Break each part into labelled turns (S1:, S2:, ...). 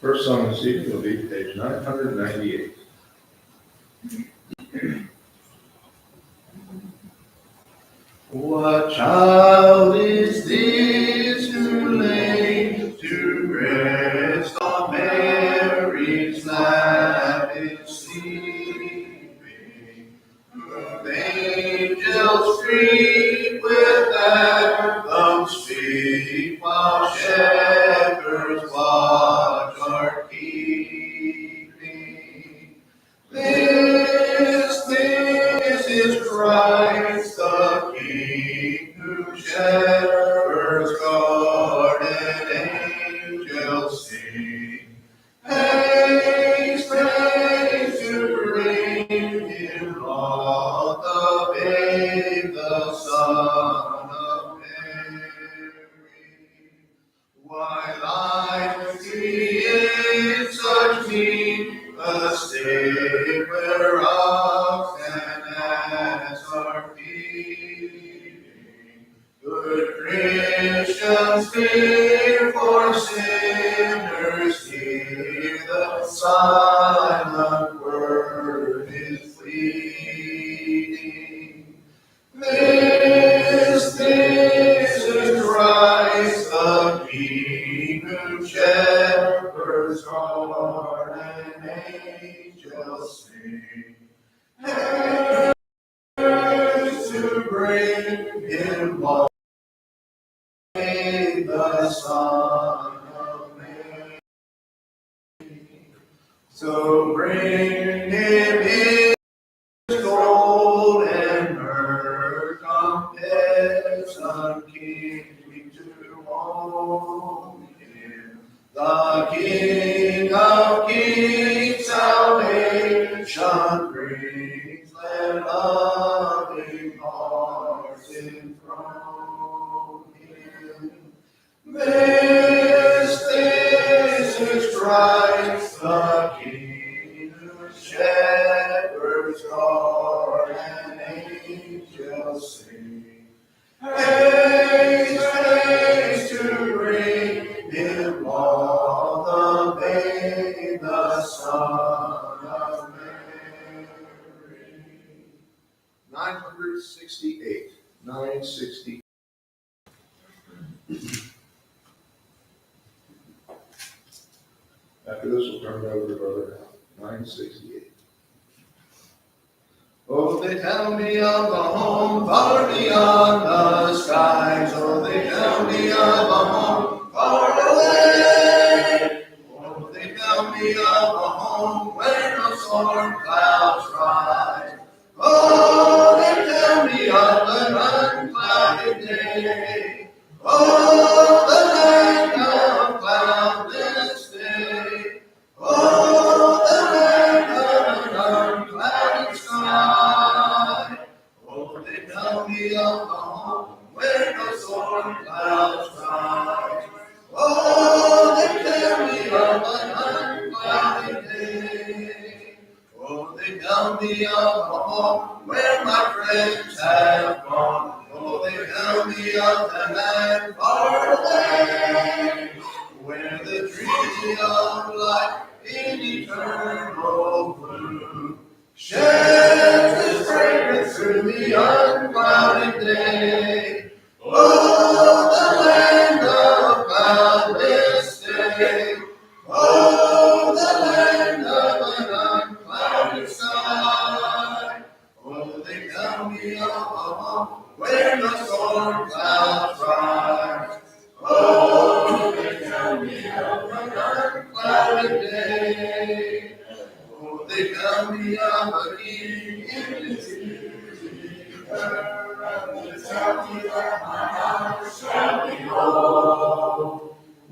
S1: First song this evening will be page 998. What child is this who lay to rest on Mary's lap is sleeping? Whom angels greet with anthem speak, while shepherds watch are keeping. This is Christ the King, who shepherds guard and angels sing. Haste, haste to bring him on the babe, the Son of Mary. Why lies he in such need, a state where ox and ass are feeding? Good Christians fear, for sinners hear the silent word is pleading. This is Christ the King, whom shepherds guard and angels sing. Haste to bring him all, the Son of Mary. So bring him in gold and myrrh, compassion king to own him. The King of kings, salvation brings, let loving hearts enthrone him. This is Christ the King, whose shepherds guard and angels sing. Haste, haste to bring him all, the babe, the Son of Mary. 968. 960. After this, we'll turn it over to Brother Al. 968. Oh, they tell me of a home far beyond the skies. Oh, they tell me of a home far away. Oh, they tell me of a home where no storm clouds rise. Oh, they tell me of an unclouded day. Oh, the land of cloudless day. Oh, the land of an unclouded sky. Oh, they tell me of a home where no storm clouds rise. Oh, they tell me of an unclouded day. Oh, they tell me of a home where my friends have gone. Oh, they tell me of the land far away, where the tree of life in eternal bloom sheds its fragrance through the unclouded day. Oh, the land of cloudless day. Oh, the land of an unclouded sky. Oh, they tell me of a home where no storm clouds rise. Oh, they tell me of an unclouded day. Oh, they tell me of a king in his and they tell me that my house shall be home,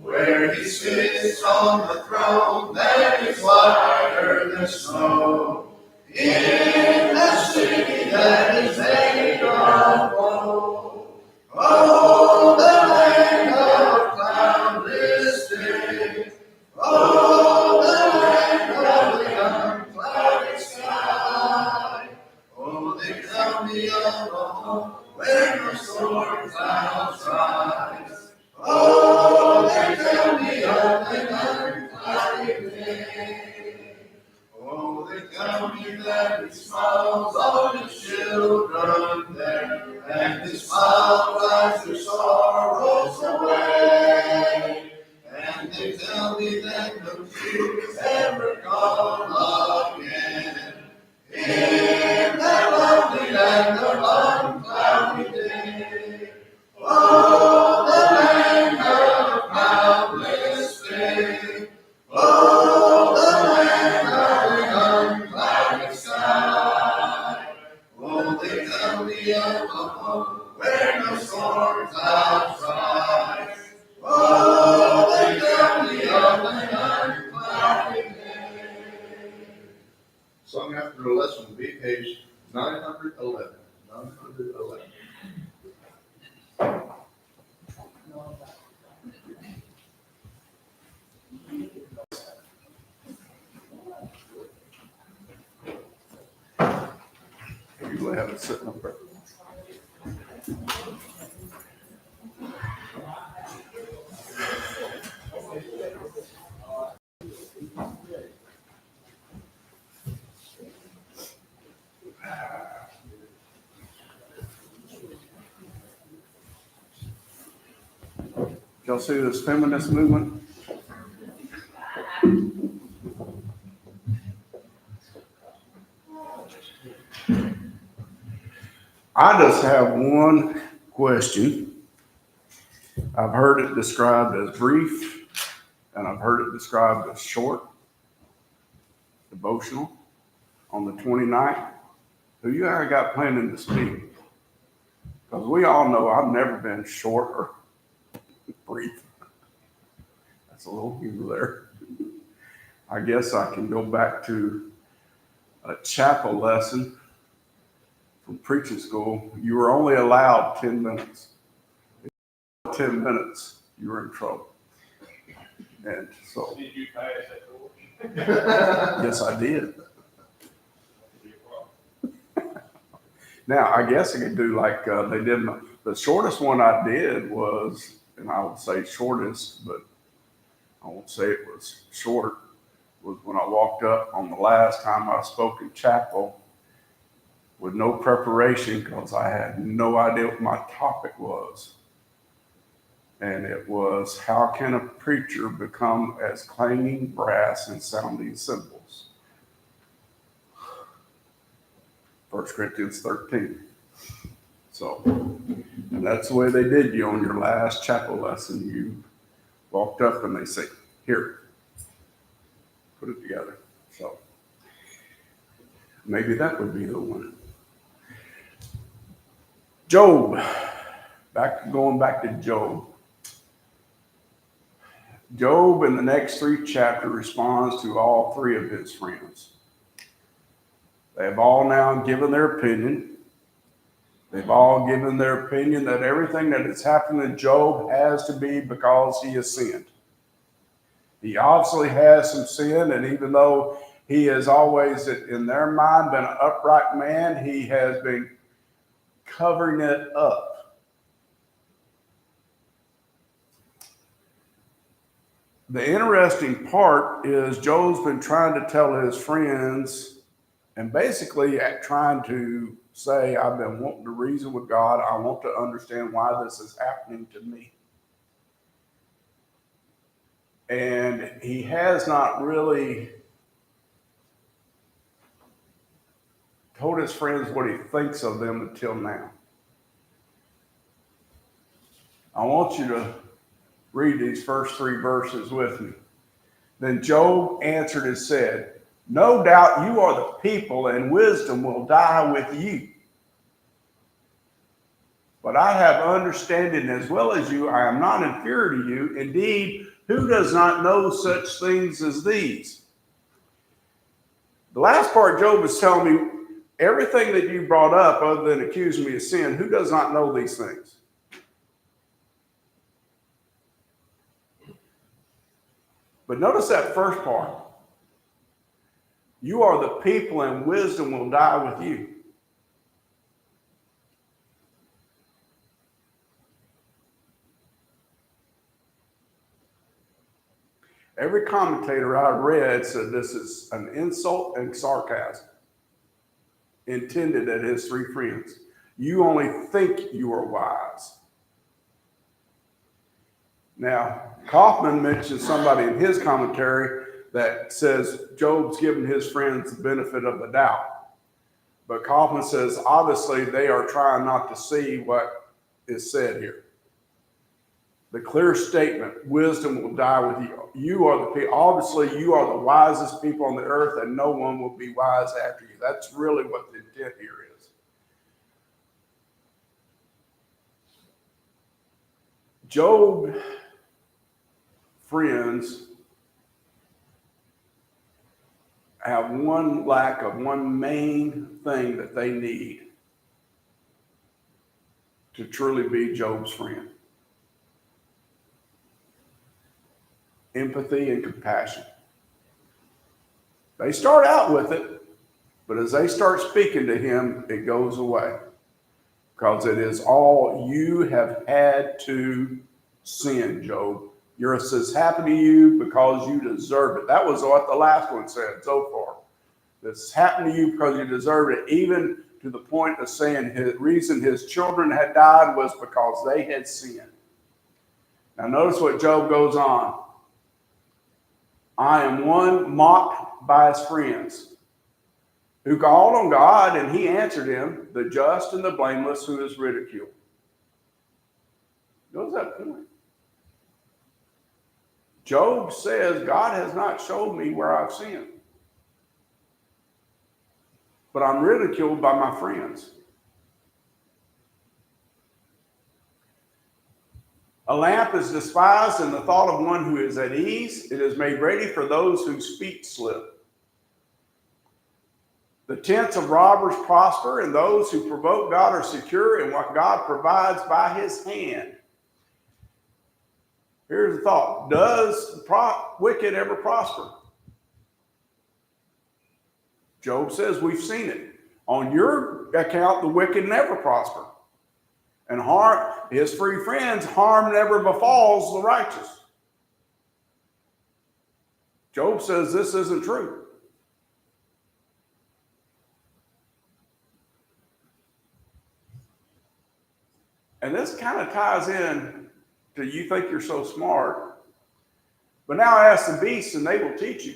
S1: where he sits on the throne that is whiter than snow, in the city that is made of gold. Oh, the land of cloudless day. Oh, the land of the unclouded sky. Oh, they tell me of a home where no storm clouds clouds rise. Oh, they tell me of an uncloudy day. Oh, they tell me that He smiles on His children there, and His smile drives their sorrows away. And they tell me that no tears ever come again in that lovely land of uncloudy day. Oh, the land of cloudless day. Oh, the land of the unclouded sky. Oh, they tell me of a home where no storm clouds rise. Oh, they tell me of an unclouded day. Sung after the lesson will be page 911. 911. You usually have it sitting up there. Y'all see this feminist movement? I just have one question. I've heard it described as brief, and I've heard it described as short, devotional on the 29th. Who you got planning to speak? Because we all know I've never been short or brief. That's a little humor there. I guess I can go back to a chapel lesson from preaching school. You were only allowed 10 minutes. 10 minutes, you were in trouble. And so.
S2: Did you pass that course?
S1: Yes, I did. Now, I guess I could do like they did. The shortest one I did was, and I would say shortest, but I won't say it was short, was when I walked up on the last time I spoke in chapel with no preparation because I had no idea what my topic was. And it was, how can a preacher become as clanging brass and sounding cymbals? 1 Corinthians 13. So, and that's the way they did you on your last chapel lesson. You walked up and they say, here, put it together. So, maybe that would be the one. Job, going back to Job. Job in the next 3 chapters responds to all 3 of his friends. They have all now given their opinion. They've all given their opinion that everything that has happened to Job has to be because he has sinned. He obviously has some sin, and even though he has always, in their mind, been an upright man, he has been covering it up. The interesting part is Job's been trying to tell his friends and basically trying to say, I've been wanting to reason with God. I want to understand why this is happening to me. And he has not really told his friends what he thinks of them until now. I want you to read these first 3 verses with me. Then Job answered and said, no doubt you are the people, and wisdom will die with you. But I have understanding as well as you. I am not inferior to you. Indeed, who does not know such things as these? The last part, Job is telling me everything that you brought up, other than accusing me of sin, who does not know these things? But notice that first part. You are the people, and wisdom will die with you.
S3: Every commentator I read said this is an insult and sarcasm intended at his three friends. You only think you are wise. Now, Kaufman mentions somebody in his commentary that says Job's given his friends the benefit of the doubt. But Kaufman says, obviously, they are trying not to see what is said here. The clear statement, wisdom will die with you. You are the people, obviously, you are the wisest people on the earth, and no one will be wise after you. That's really what the intent here is. Job friends have one lack of one main thing that they need to truly be Job's friend. Empathy and compassion. They start out with it, but as they start speaking to him, it goes away. Because it is all you have had to sin, Job. This has happened to you because you deserve it. That was what the last one said so far. This happened to you because you deserve it, even to the point of saying the reason his children had died was because they had sinned. Now notice what Job goes on. I am one mocked by his friends, who called on God, and he answered him, the just and the blameless, who is ridiculed. Notice that point. Job says, God has not showed me where I've sinned, but I'm ridiculed by my friends. A lamp is despised in the thought of one who is at ease. It is made ready for those whose feet slip. The tents of robbers prosper, and those who provoke God are secure in what God provides by his hand. Here's the thought. Does the wicked ever prosper? Job says we've seen it. On your account, the wicked never prosper. And his three friends, harm never befalls the righteous. Job says this isn't true. And this kind of ties in to you think you're so smart. But now ask the beasts and they will teach you.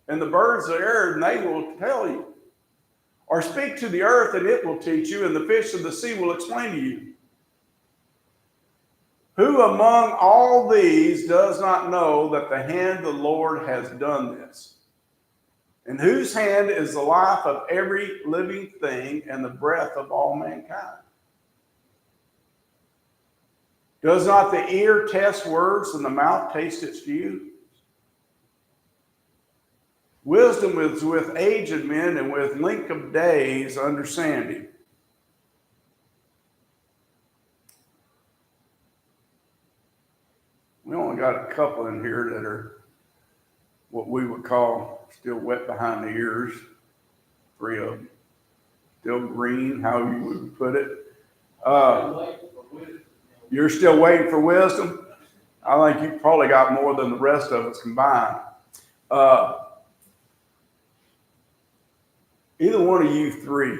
S3: And the birds of the air and they will tell you. Or speak to the earth and it will teach you. And the fish of the sea will explain to you. Who among all these does not know that the hand of the Lord has done this? In whose hand is the life of every living thing and the breath of all mankind? Does not the ear test words and the mouth taste its food? Wisdom is with aged men, and with length of days understanding. We only got a couple in here that are what we would call still wet behind the ears. 3 of them. Still green, however you would put it. You're still waiting for wisdom? I think you probably got more than the rest of us combined. Either one of you three,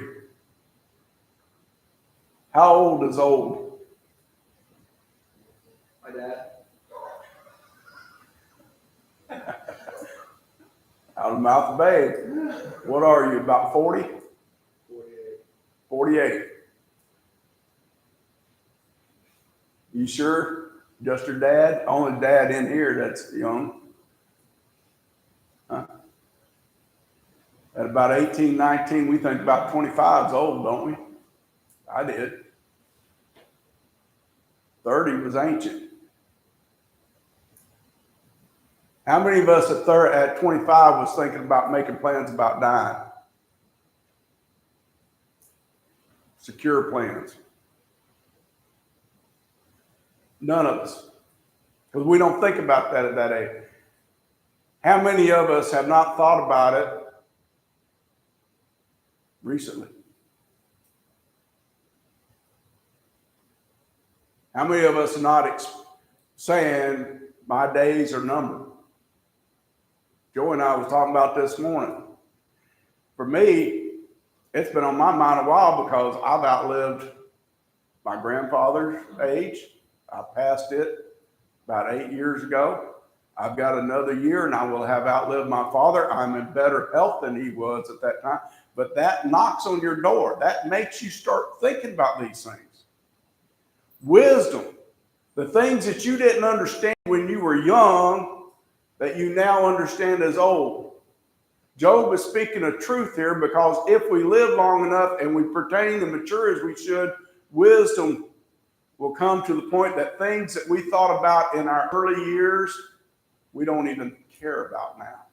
S3: how old is old?
S4: My dad.
S3: Out of the mouth of babe. What are you, about 40?
S4: 48.
S3: 48. You sure? Just your dad? Only dad in here that's young. Huh? At about 18, 19, we think about 25 is old, don't we? I did. 30 was ancient. How many of us at 25 was thinking about making plans about dying? Secure plans. None of us. Because we don't think about that at that age. How many of us have not thought about it recently? How many of us are not saying, my days are numbered? Joey and I was talking about this morning. For me, it's been on my mind a while because I've outlived my grandfather's age. I passed it about 8 years ago. I've got another year and I will have outlived my father. I'm in better health than he was at that time. But that knocks on your door. That makes you start thinking about these things. Wisdom, the things that you didn't understand when you were young, that you now understand as old. Job is speaking a truth here, because if we live long enough and we pertain to mature as we should, wisdom will come to the point that things that we thought about in our early years, we don't even care about now.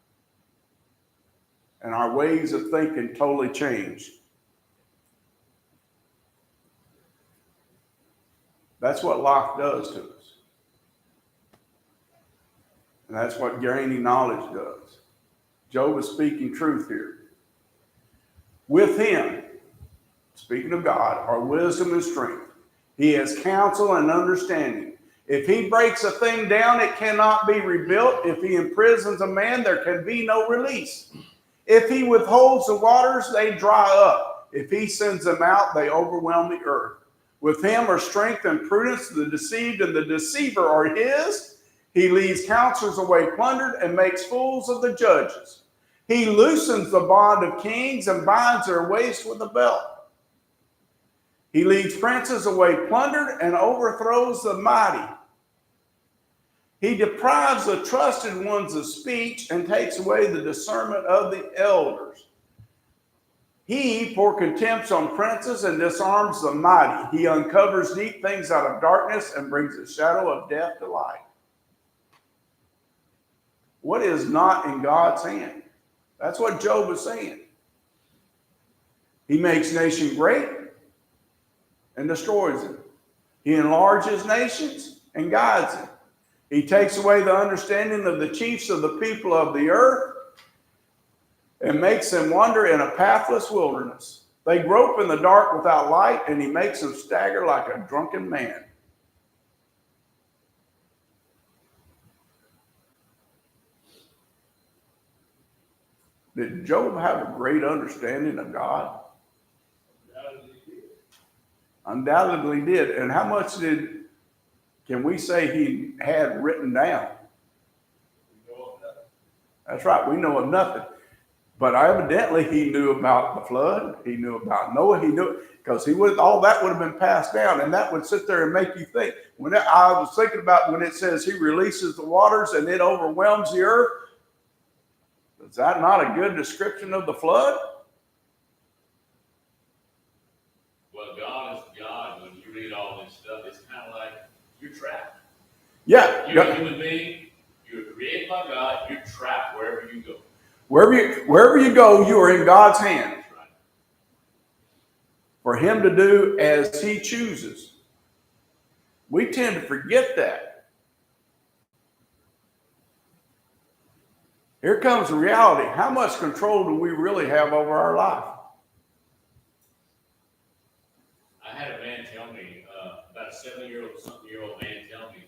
S3: And our ways of thinking totally change. That's what life does to us. And that's what gaining knowledge does. Job is speaking truth here. With him, speaking of God, are wisdom and strength. He has counsel and understanding. If he breaks a thing down, it cannot be rebuilt. If he imprisons a man, there can be no release. If he withholds the waters, they dry up. If he sends them out, they overwhelm the earth. With him are strength and prudence. The deceived and the deceiver are his. He leads counselors away plundered and makes fools of the judges. He loosens the bond of kings and binds their waist with a belt. He leads princes away plundered and overthrows the mighty. He deprives the trusted ones of speech and takes away the discernment of the elders. He pour contempt on princes and disarms the mighty. He uncovers deep things out of darkness and brings the shadow of death to light. What is not in God's hand? That's what Job is saying. He makes nation great and destroys them. He enlarges nations and guides them. He takes away the understanding of the chiefs of the people of the earth and makes them wander in a pathless wilderness. They grope in the dark without light, and he makes them stagger like a drunken man. Did Job have a great understanding of God? Undoubtedly did. And how much can we say he had written down? That's right, we know of nothing. But evidently he knew about the flood. He knew about Noah. He knew, because all that would have been passed down, and that would sit there and make you think. I was thinking about when it says he releases the waters and it overwhelms the earth. Is that not a good description of the flood?
S2: Well, God is God. When you read all this stuff, it's kind of like you're trapped.
S3: Yeah.
S2: You're a human being. You're created by God. You're trapped wherever you go.
S3: Wherever you go, you are in God's hand.
S2: That's right.
S3: For him to do as he chooses. We tend to forget that. Here comes the reality. How much control do we really have over our life?
S2: I had a man tell me, about a 70-something-year-old man tell me,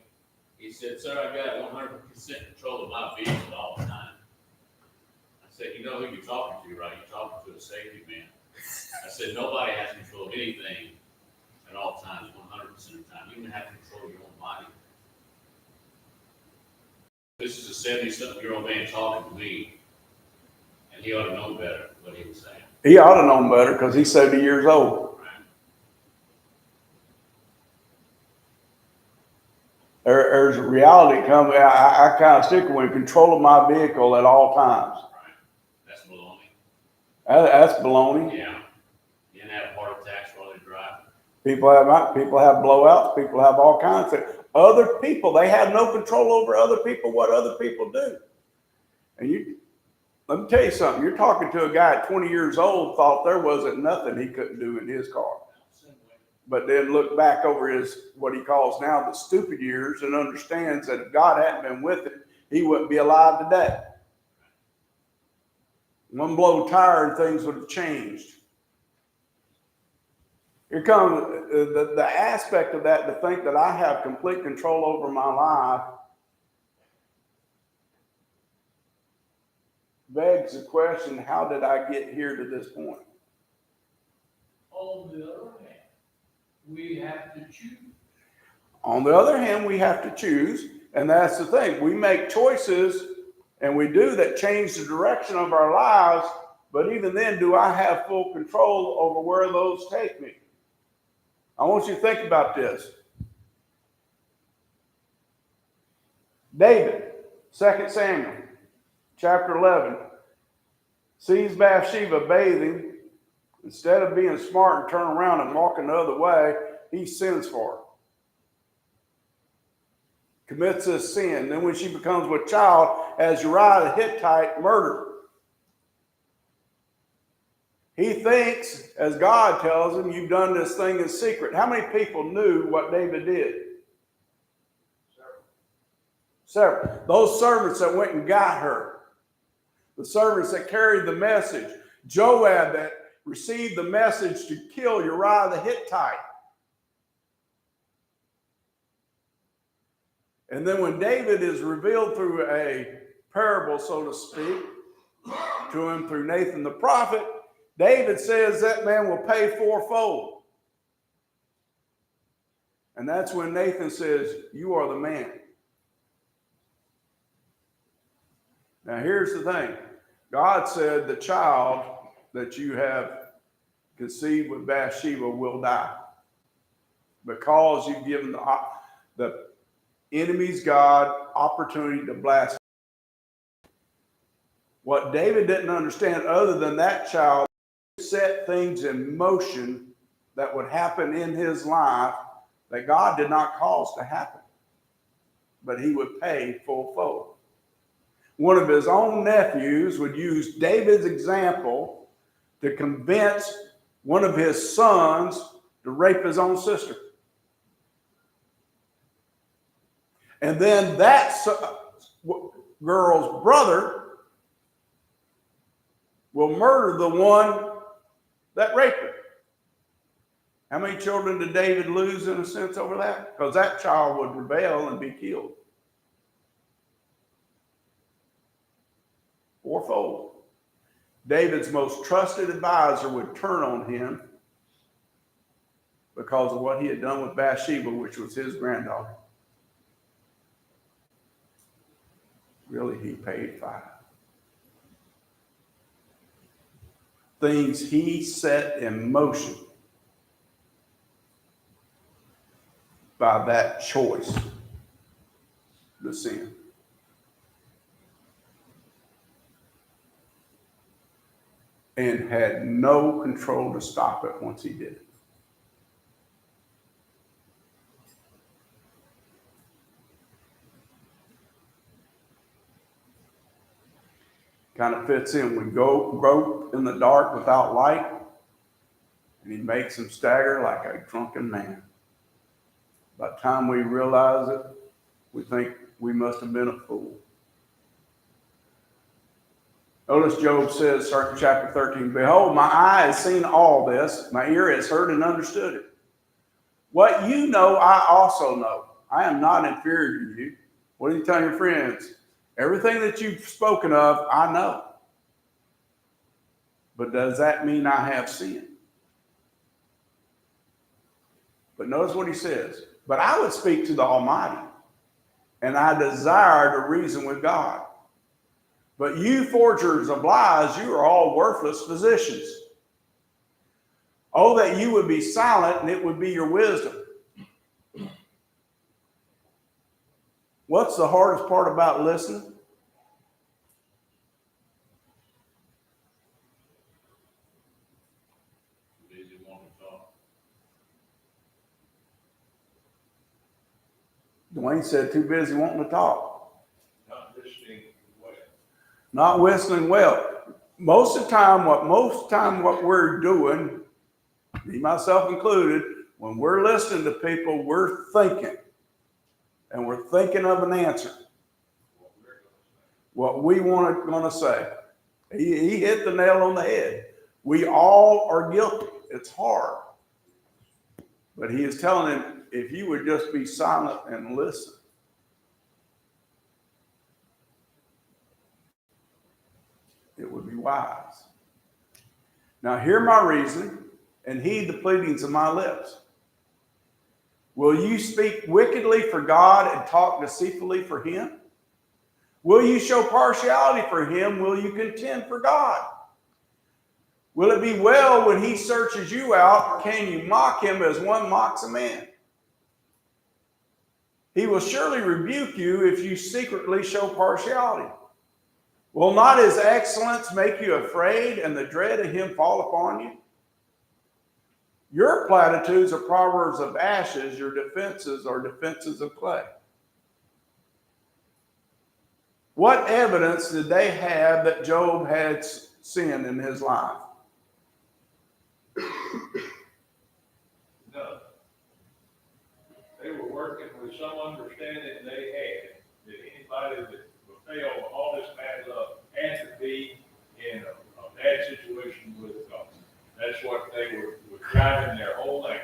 S2: he said, "Sir, I got 100% control of my vehicle all the time." I said, "You know who you're talking to, right? You're talking to a safety man." I said, "Nobody has control of anything at all times, 100% of the time. You even have control of your own body." This is a 70-something-year-old man talking to me, and he ought to know better what he was saying.
S3: He ought to know better because he's 70 years old.
S2: Right?
S3: There's a reality coming. I kind of stick with control of my vehicle at all times.
S2: Right. That's baloney.
S3: That's baloney.
S2: Yeah. You didn't have heart attacks while they're driving.
S3: People have blowouts. People have all kinds of things. Other people, they have no control over other people, what other people do. And let me tell you something. You're talking to a guy at 20 years old, thought there wasn't nothing he couldn't do in his car. But then look back over his, what he calls now the stupid years, and understands that if God hadn't been with him, he wouldn't be alive today. One blow tire and things would have changed. Here comes the aspect of that, to think that I have complete control over my life. begs the question, how did I get here to this point?
S4: On the other hand, we have to choose.
S3: On the other hand, we have to choose, and that's the thing. We make choices, and we do that change the direction of our lives, but even then, do I have full control over where those take me? I want you to think about this. David, 2 Samuel, chapter 11, sees Bathsheba bathing. Instead of being smart and turning around and walking the other way, he sins for her. Commits this sin. Then when she becomes with child, as Uriah the Hittite murdered. He thinks, as God tells him, you've done this thing in secret. How many people knew what David did? Several. Those servants that went and got her. The servants that carried the message. Joab that received the message to kill Uriah the Hittite. And then when David is revealed through a parable, so to speak, to him through Nathan the prophet, David says that man will pay fourfold. And that's when Nathan says, you are the man. Now here's the thing. God said the child that you have conceived with Bathsheba will die because you've given the enemy's God opportunity to blaspheme. What David didn't understand, other than that child set things in motion that would happen in his life that God did not cause to happen, but he would pay full. One of his own nephews would use David's example to convince one of his sons to rape his own sister. And then that girl's brother will murder the one that raped her. How many children did David lose in a sense over that? Because that child would rebel and be killed. Fourfold. David's most trusted advisor would turn on him because of what he had done with Bathsheba, which was his granddaughter. Really, he paid 5. Things he set in motion by that choice, the sin. And had no control to stop it once he did it. Kind of fits in. We go grope in the dark without light, and he makes him stagger like a drunken man. By the time we realize it, we think we must have been a fool. Notice Job says, chapter 13, behold, my eye has seen all this, my ear has heard and understood it. What you know, I also know. I am not inferior to you. What do you tell your friends? Everything that you've spoken of, I know. But does that mean I have sinned? But notice what he says. But I would speak to the Almighty, and I desire to reason with God. But you forgers of lies, you are all worthless physicians. Oh, that you would be silent, and it would be your wisdom. What's the hardest part about listening?
S2: Busy wanting to talk.
S3: Dwayne said, too busy wanting to talk.
S2: Not listening well.
S3: Not whistling well. Most of the time, what we're doing, me myself included, when we're listening to people, we're thinking. And we're thinking of an answer. What we want to say. He hit the nail on the head. We all are guilty. It's hard. But he is telling him, if you would just be silent and listen. it would be wise. Now hear my reason and heed the pleadings of my lips. Will you speak wickedly for God and talk deceitfully for him? Will you show partiality for him? Will you contend for God? Will it be well when he searches you out? Can you mock him as one mocks a man? He will surely rebuke you if you secretly show partiality. Will not his excellence make you afraid and the dread of him fall upon you? Your platitudes are proverbs of ashes, your defenses are defenses of clay. What evidence did they have that Job had sin in his life?
S5: No. They were working with some understanding they had that anybody that would fail all this bad luck had to be in a bad situation with God. That's what they were driving their whole life.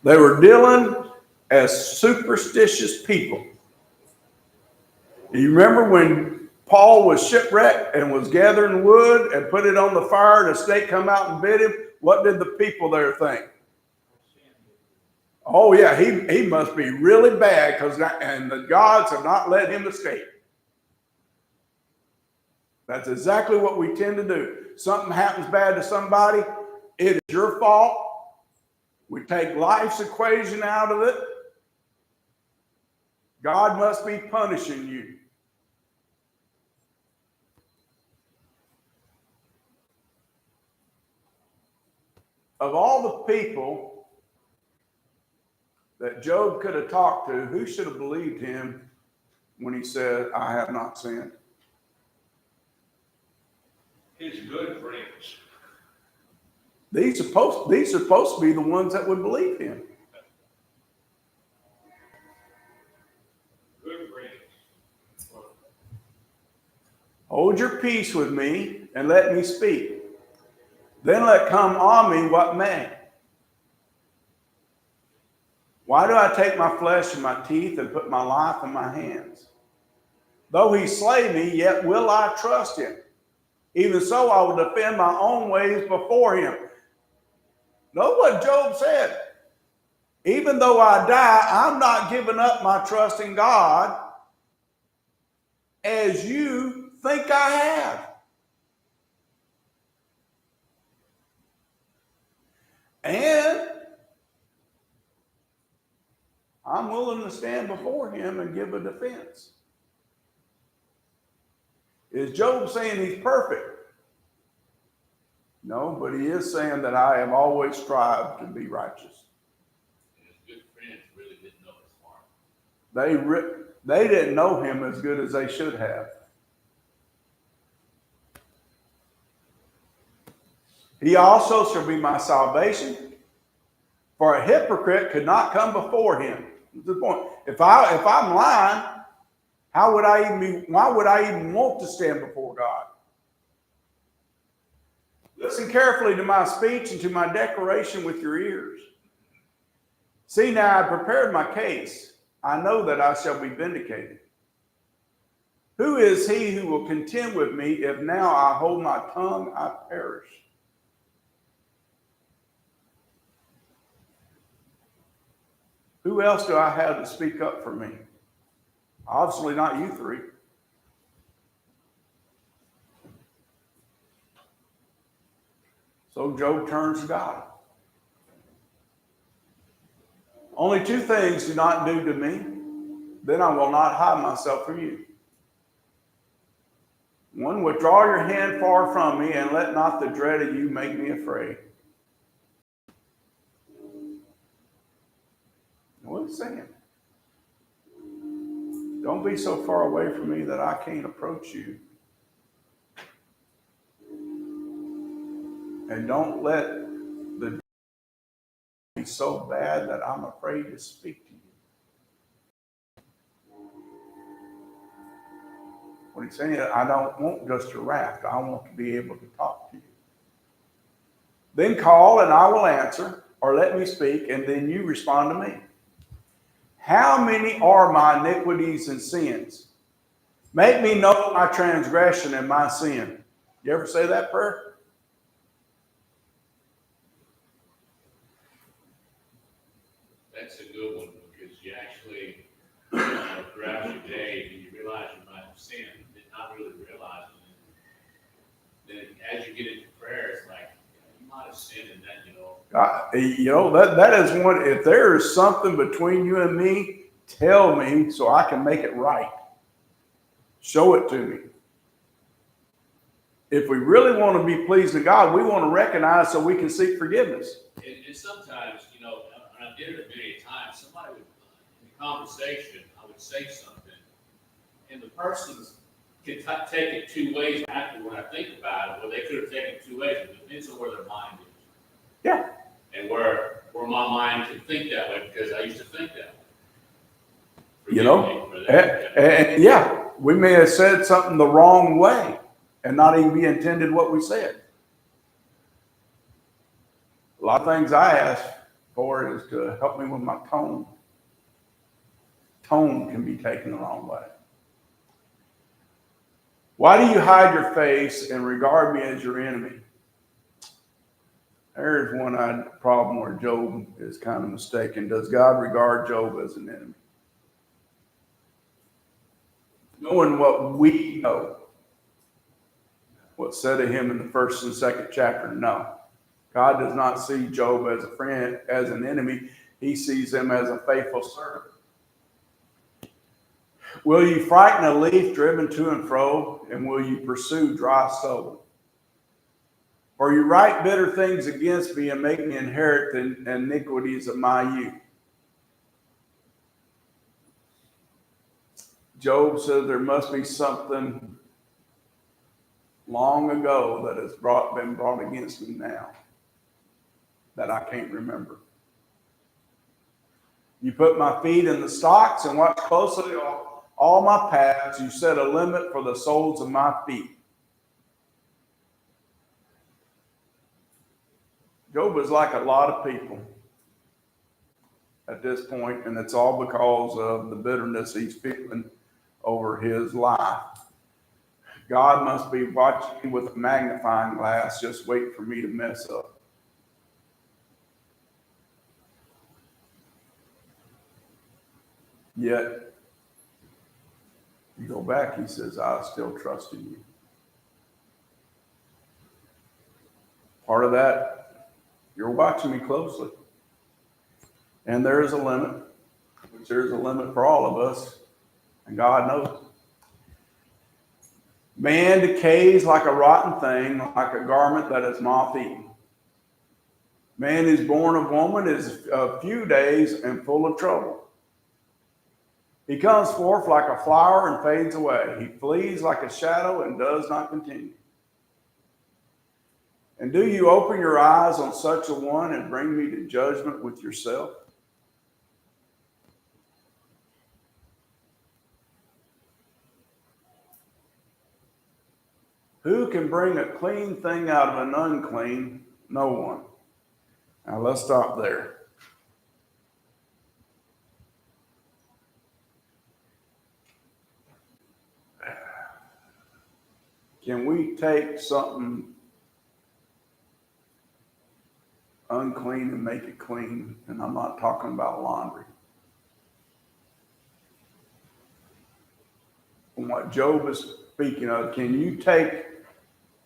S3: They were dealing as superstitious people. You remember when Paul was shipwrecked and was gathering wood and put it on the fire and a snake come out and bit him? What did the people there think? Oh yeah, he must be really bad and the gods have not let him escape. That's exactly what we tend to do. Something happens bad to somebody, it is your fault. We take life's equation out of it. God must be punishing you. Of all the people that Job could have talked to, who should have believed him when he said, I have not sinned?
S5: His good friends.
S3: These are supposed to be the ones that would believe him.
S5: Good friends.
S3: Hold your peace with me and let me speak. Then let come on me what may. Why do I take my flesh in my teeth and put my life in my hands? Though he slay me, yet will I trust him. Even so, I will defend my own ways before him. Know what Job said. Even though I die, I'm not giving up my trust in God as you think I have. And I'm willing to stand before him and give a defense. Is Job saying he's perfect? No, but he is saying that I have always strived to be righteous.
S2: And his good friends really didn't know his heart.
S3: They didn't know him as good as they should have. He also shall be my salvation, for a hypocrite could not come before him. That's the point. If I'm lying, why would I even want to stand before God? Listen carefully to my speech and to my declaration with your ears. See, now I prepared my case. I know that I shall be vindicated. Who is he who will contend with me if now I hold my tongue, I perish? Who else do I have to speak up for me? Obviously not you three. So Job turns to God. Only two things do not do to me, then I will not hide myself from you. One, withdraw your hand far from me, and let not the dread of you make me afraid. What is he saying? Don't be so far away from me that I can't approach you. And don't let the be so bad that I'm afraid to speak to you. What he's saying, I don't want just your wrath. I want to be able to talk to you. Then call and I will answer, or let me speak, and then you respond to me. How many are my iniquities and sins? Make me know my transgression and my sin. You ever say that prayer?
S2: That's a good one, because you actually, throughout your day, you realize you might have sinned, but not really realizing it. Then as you get into prayer, it's like, you might have sinned in that,
S3: That is one. If there is something between you and me, tell me so I can make it right. Show it to me. If we really want to be pleasing to God, we want to recognize so we can seek forgiveness.
S2: And sometimes, and I did it many times, somebody would, in a conversation, I would say something, and the person can take it two ways after when I think about it. Well, they could have taken it two ways. It depends on where their mind is.
S3: Yeah.
S2: And where my mind can think that way, because I used to think that way.
S3: And yeah, we may have said something the wrong way and not even be intended what we said. A lot of things I ask for is to help me with my tone. Tone can be taken the wrong way. Why do you hide your face and regard me as your enemy? There's one problem where Job is kind of mistaken. Does God regard Job as an enemy? Knowing what we know, what's said of him in the first and second chapter, no. God does not see Job as a friend, as an enemy. He sees him as a faithful servant. Will you frighten a leaf driven to and fro, and will you pursue dry stubble? For you write bitter things against me and make me inherit the iniquities of my youth. Job says there must be something long ago that has been brought against me now that I can't remember. You put my feet in the stocks and watch closely all my paths. You set a limit for the soles of my feet. Job is like a lot of people at this point, and it's all because of the bitterness he's feeling over his life. God must be watching with a magnifying glass, just wait for me to mess up. Yet, you go back, he says, I still trust in you. Part of that, you're watching me closely. And there is a limit, which there's a limit for all of us, and God knows. Man decays like a rotten thing, like a garment that is moth-eaten. Man who's born of woman is a few days and full of trouble. He comes forth like a flower and fades away. He flees like a shadow and does not continue. And do you open your eyes on such a one and bring me to judgment with yourself? Who can bring a clean thing out of an unclean? No one. Now let's stop there. Can we take something unclean and make it clean? And I'm not talking about laundry. From what Job is speaking of, can you take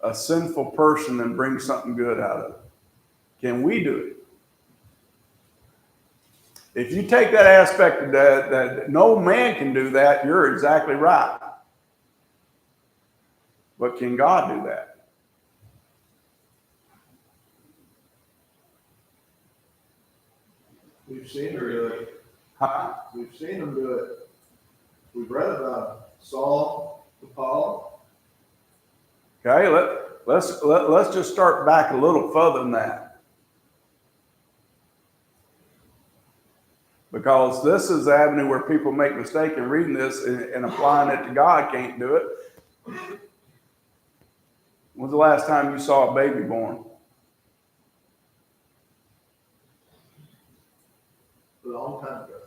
S3: a sinful person and bring something good out of it? Can we do it? If you take that aspect of that no man can do that, you're exactly right. But can God do that?
S1: We've seen him do it.
S3: Huh?
S1: We've seen him do it. We've read about Saul to Paul.
S3: Okay, let's just start back a little further than that. Because this is the avenue where people make mistake in reading this and applying it to God can't do it. When's the last time you saw a baby born?
S1: A long time ago.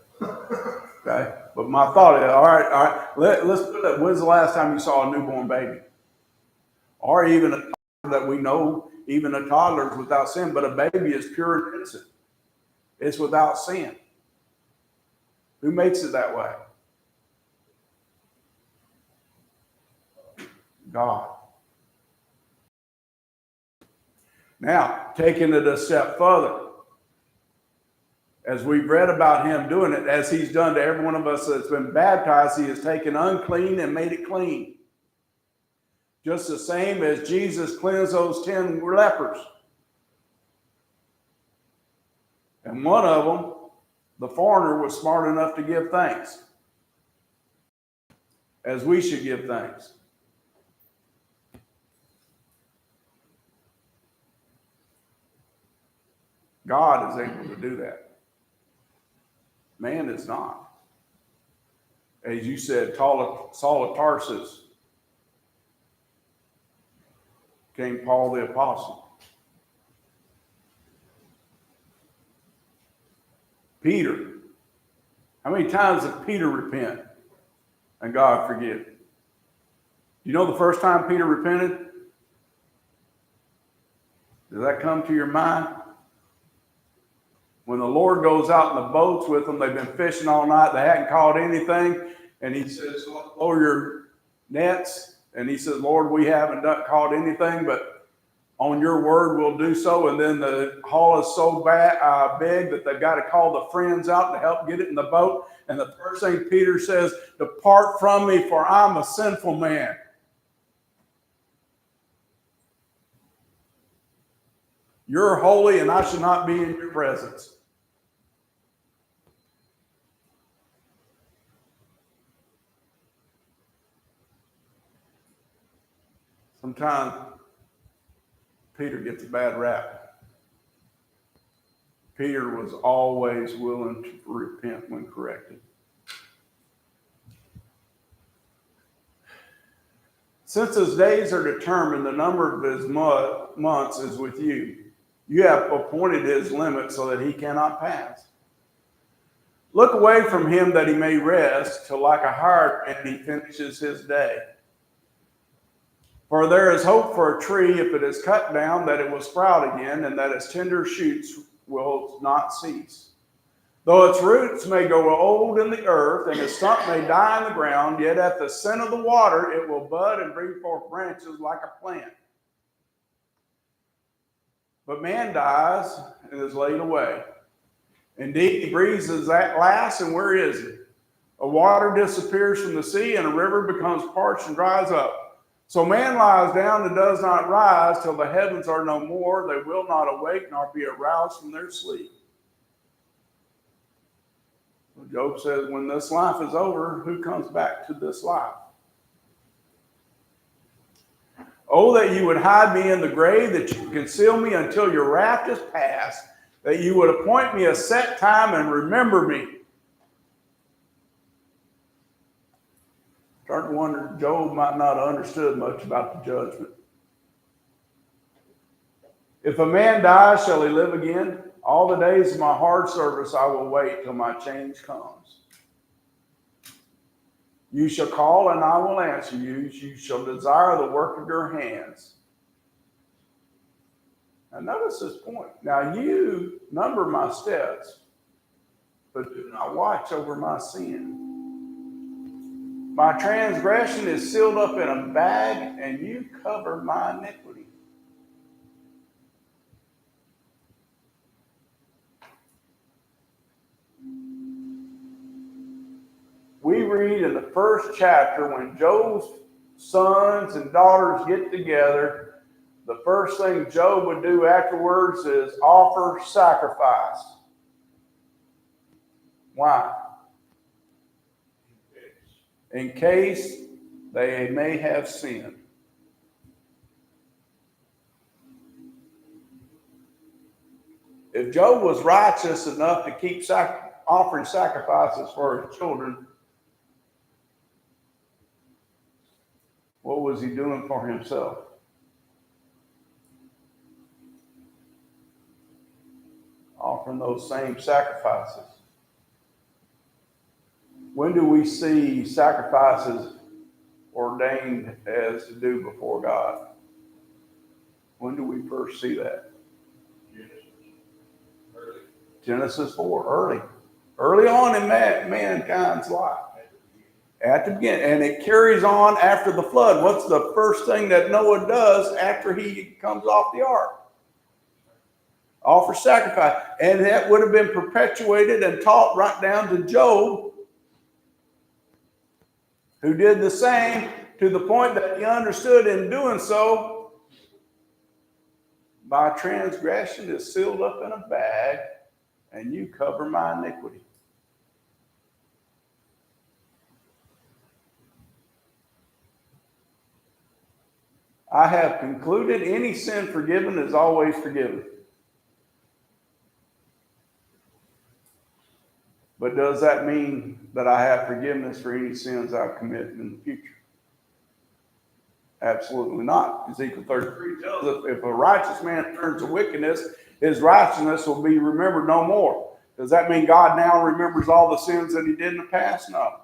S3: Okay, but my thought is, all right. Let's put it. When's the last time you saw a newborn baby? or even a toddler that we know, even a toddler is without sin, but a baby is pure and innocent. It's without sin. Who makes it that way? God. Now, taking it a step further, as we've read about him doing it, as he's done to every one of us that's been baptized, he has taken unclean and made it clean. Just the same as Jesus cleansed those 10 lepers. And one of them, the foreigner, was smart enough to give thanks, as we should give thanks. God is able to do that. Man is not. As you said, Saul of Tarsus came Paul the Apostle. Peter. How many times did Peter repent and God forgive? You know the first time Peter repented? Does that come to your mind? When the Lord goes out in the boats with them, they've been fishing all night, they hadn't caught anything, and he says, lower your nets. And he says, Lord, we haven't caught anything, but on your word we'll do so. And then the haul is so big that they've got to call the friends out to help get it in the boat. And the first thing Peter says, depart from me, for I'm a sinful man. You're holy, and I should not be in your presence. Sometimes Peter gets a bad rap. Peter was always willing to repent when corrected. Since his days are determined, the number of his months is with you. You have appointed his limit so that he cannot pass. Look away from him that he may rest till like a hired man he finishes his day. For there is hope for a tree, if it is cut down, that it will sprout again, and that its tender shoots will not cease. Though its roots may go old in the earth, and its stump may die in the ground, yet at the scent of the water it will bud and bring forth branches like a plant. But man dies and is laid away. Indeed, he breathes his last, and where is he? A water disappears from the sea, and a river becomes parched and dries up. So man lies down and does not rise till the heavens are no more. They will not awake nor be aroused from their sleep. Job says, when this life is over, who comes back to this life? Oh, that you would hide me in the grave, that you would conceal me until your wrath is past, that you would appoint me a set time and remember me. Starting to wonder, Job might not have understood much about the judgment. If a man dies, shall he live again? All the days of my hard service I will wait till my change comes. You shall call and I will answer you. You shall desire the work of your hands. Now notice this point. Now you number my steps, but do not watch over my sin. My transgression is sealed up in a bag, and you cover my iniquity. We read in the first chapter when Job's sons and daughters get together, the first thing Job would do afterwards is offer sacrifice. Why? In case they may have sinned. If Job was righteous enough to keep offering sacrifices for his children, what was he doing for himself? Offering those same sacrifices. When do we see sacrifices ordained as to do before God? When do we first see that?
S5: Early.
S3: Genesis 4, early on in mankind's life. At the beginning, and it carries on after the flood. What's the first thing that Noah does after he comes off the ark? Offer sacrifice. And that would have been perpetuated and taught right down to Job, who did the same to the point that he understood in doing so, my transgression is sealed up in a bag, and you cover my iniquity. I have concluded any sin forgiven is always forgiven. But does that mean that I have forgiveness for any sins I commit in the future? Absolutely not. Ezekiel 33 tells us if a righteous man turns to wickedness, his righteousness will be remembered no more. Does that mean God now remembers all the sins that he did in the past? No.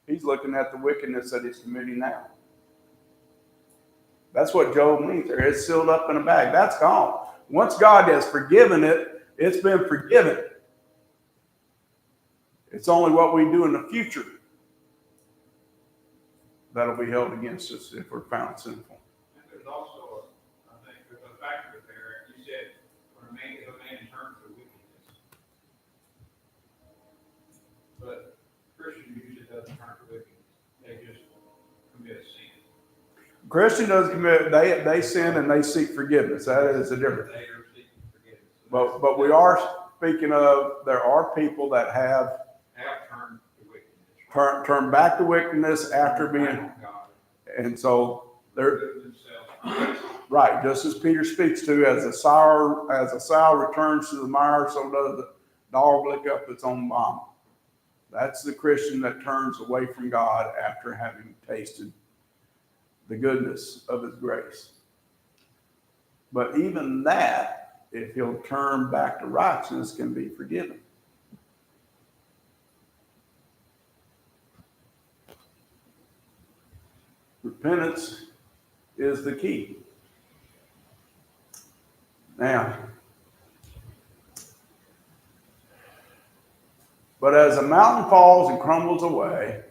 S3: He's looking at the wickedness that he's committing now. That's what Job means there. It's sealed up in a bag. That's gone. Once God has forgiven it, it's been forgiven. It's only what we do in the future that'll be held against us if we're found sinful.
S5: And there's also, I think, there's a factor there. You said, when a man turns to wickedness. But Christian usually doesn't turn to wickedness. They just commit sin.
S3: Christian doesn't commit, they sin and they seek forgiveness. That is the difference.
S5: They are seeking forgiveness.
S3: But we are speaking of, there are people that have
S5: turned to wickedness.
S3: Turn back to wickedness after being, and so they're right. Just as Peter speaks to, as a sow returns to the mire, so does the dog lick up its own vomit. That's the Christian that turns away from God after having tasted the goodness of his grace. But even that, if he'll turn back to righteousness, can be forgiven. Repentance is the key. Now, but as a mountain falls and crumbles away,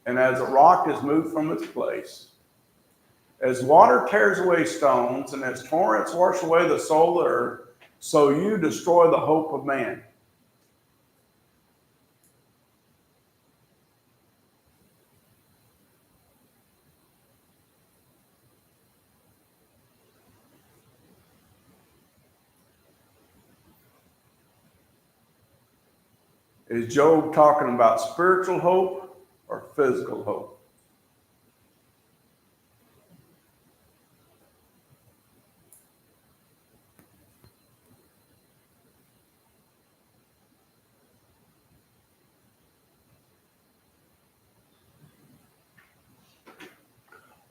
S3: and as a rock is moved from its place, as water tears away stones, and as torrents wash away the soul of the earth, so you destroy the hope of man. Is Job talking about spiritual hope or physical hope?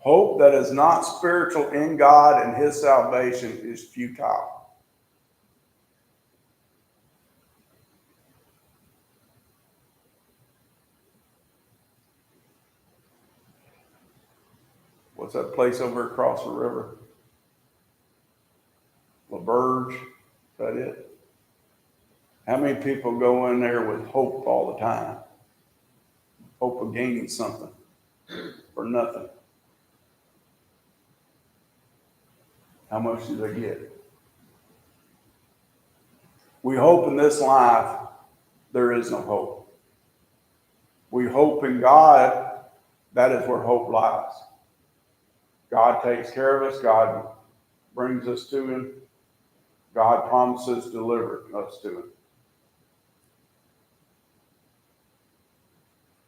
S3: Hope that is not spiritual in God and his salvation is futile. What's that place over across the river? LaBerge, is that it? How many people go in there with hope all the time? Hope of gaining something for nothing. How much do they get? We hope in this life there is no hope. We hope in God, that is where hope lies. God takes care of us. God brings us to him. God promises to deliver us to him.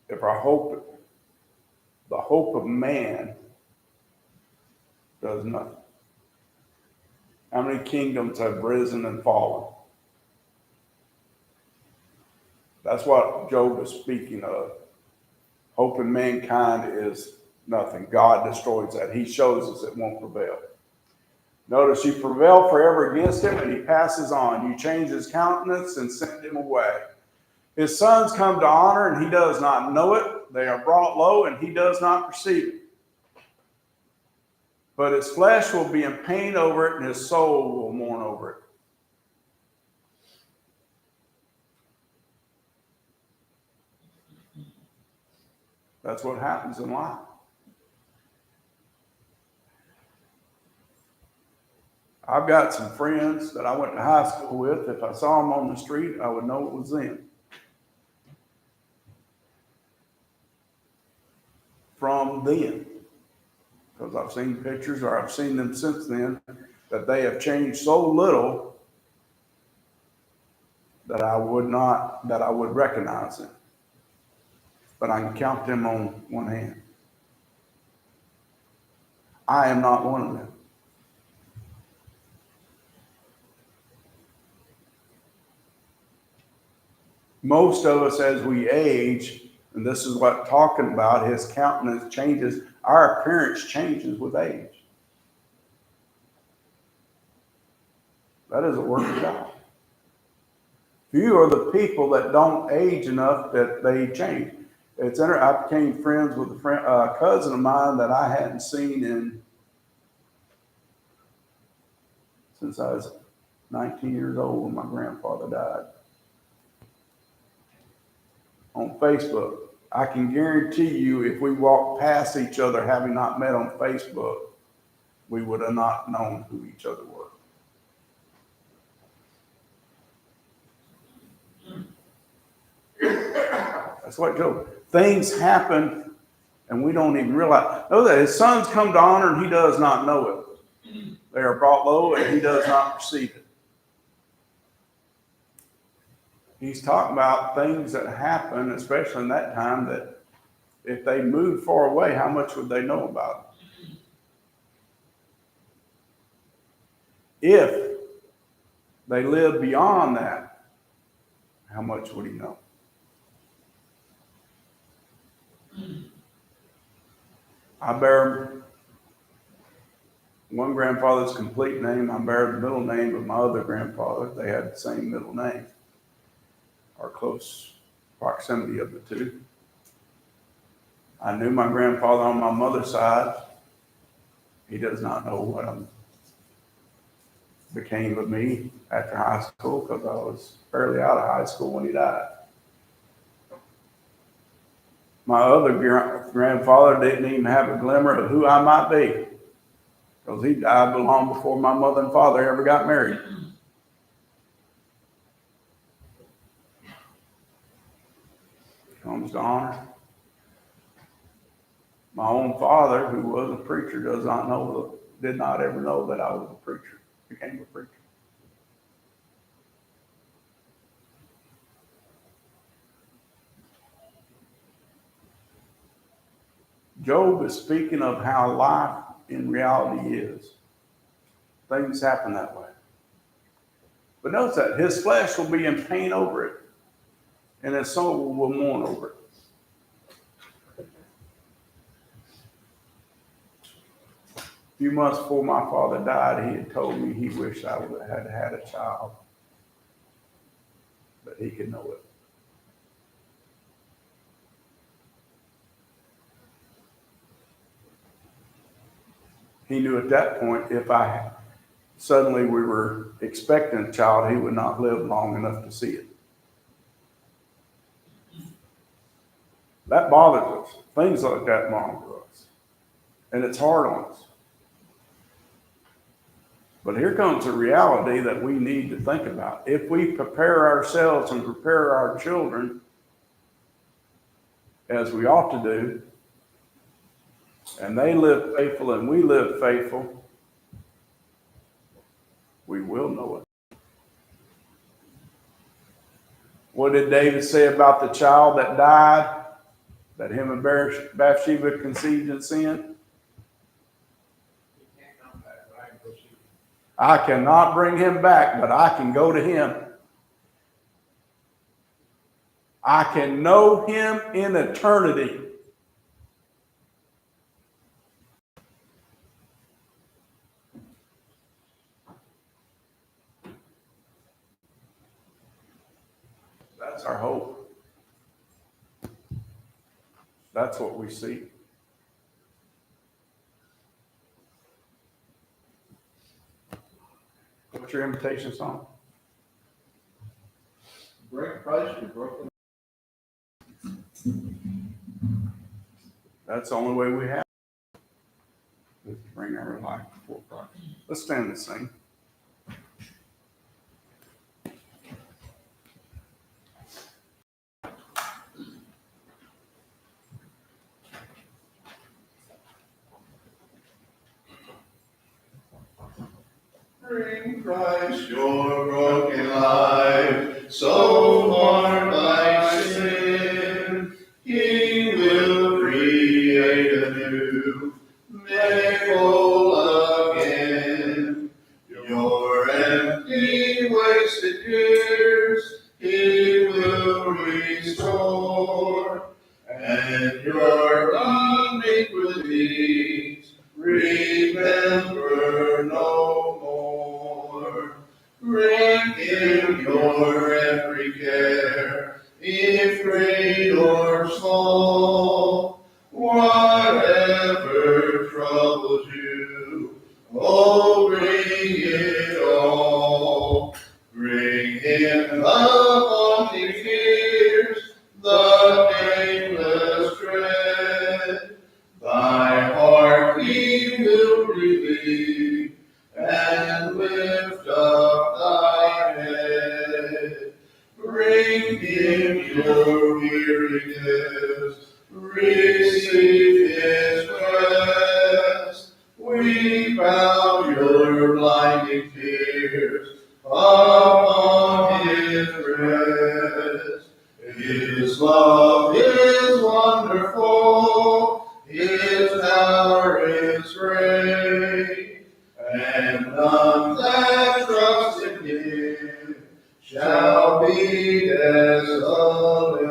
S3: If our hope, the hope of man, does nothing. How many kingdoms have risen and fallen? That's what Job is speaking of. Hope in mankind is nothing. God destroys that. He shows us it won't prevail. Notice you prevail forever against him and he passes on. You change his countenance and send him away. His sons come to honor and he does not know it. They are brought low and he does not perceive it. but his flesh will be in pain over it, and his soul will mourn over it. That's what happens in life. I've got some friends that I went to high school with. If I saw them on the street, I would know it was them. From then, because I've seen pictures, or I've seen them since then, that they have changed so little that I would recognize them. But I can count them on one hand. I am not one of them. Most of us, as we age, and this is what talking about, his countenance changes, our appearance changes with age. That is a work of God. Few are the people that don't age enough that they change. I became friends with a cousin of mine that I hadn't seen since I was 19 years old when my grandfather died. On Facebook. I can guarantee you, if we walked past each other having not met on Facebook, we would have not known who each other were. That's what Job. Things happen and we don't even realize. Know that his sons come to honor and he does not know it. They are brought low and he does not perceive it. He's talking about things that happen, especially in that time, that if they moved far away, how much would they know about it? If they lived beyond that, how much would he know? I bear one grandfather's complete name. I bear the middle name of my other grandfather. They had the same middle name, or close proximity of the two. I knew my grandfather on my mother's side. He does not know what became of me after high school, because I was barely out of high school when he died. My other grandfather didn't even have a glimmer of who I might be, because he died long before my mother and father ever got married. Comes to honor. My own father, who was a preacher, did not ever know that I was a preacher, became a preacher. Job is speaking of how life in reality is. Things happen that way. But notice that his flesh will be in pain over it, and his soul will mourn over it. A few months before my father died, he had told me he wished I would have had a child, but he could know it. He knew at that point, if suddenly we were expecting a child, he would not live long enough to see it. That bothers us. Things like that bother us. And it's hard on us. But here comes a reality that we need to think about. If we prepare ourselves and prepare our children as we ought to do, and they live faithful and we live faithful, we will know it. What did David say about the child that died, that him and Bathsheba conceived in sin? I cannot bring him back, but I can go to him. I can know him in eternity. That's our hope. That's what we see. What's your invitation song?
S1: Great price for broken.
S3: That's the only way we have. To bring our life before Christ. Let's stand and sing.
S1: Bring Christ your broken life, so marred by sin. He will create anew, make whole again. Your empty, wasted years, He will restore, and your iniquities remember no more. Bring Him your every care, if great or small, whatever troubles you, oh, bring it all. Bring Him the haunting fears, the painless dread. Thy heart He will relieve, and lift up thy head. Bring Him your weariness, receive His rest. Weep out your blinding tears upon His breast. His love is wonderful, His power is great, and none that trust in Him shall be desolate.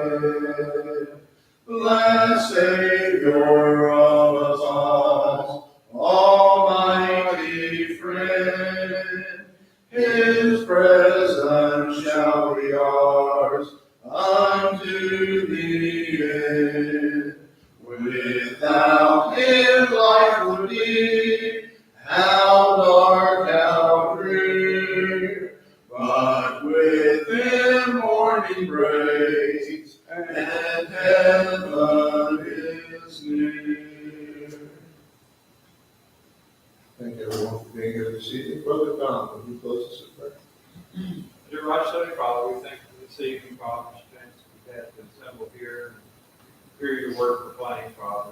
S1: Blessed Savior of us all, almighty friend, His presence shall be ours unto the end. Without Him life would be how dark, how drear, but with Him morning breaks, and heaven is near. Thank everyone for being here this evening. Brother Don, will you close us in prayer?
S5: Dear righteous Heavenly Father, we thank you for this evening, Father, this chance we've had to assemble here and hear your word proclaimed, Father.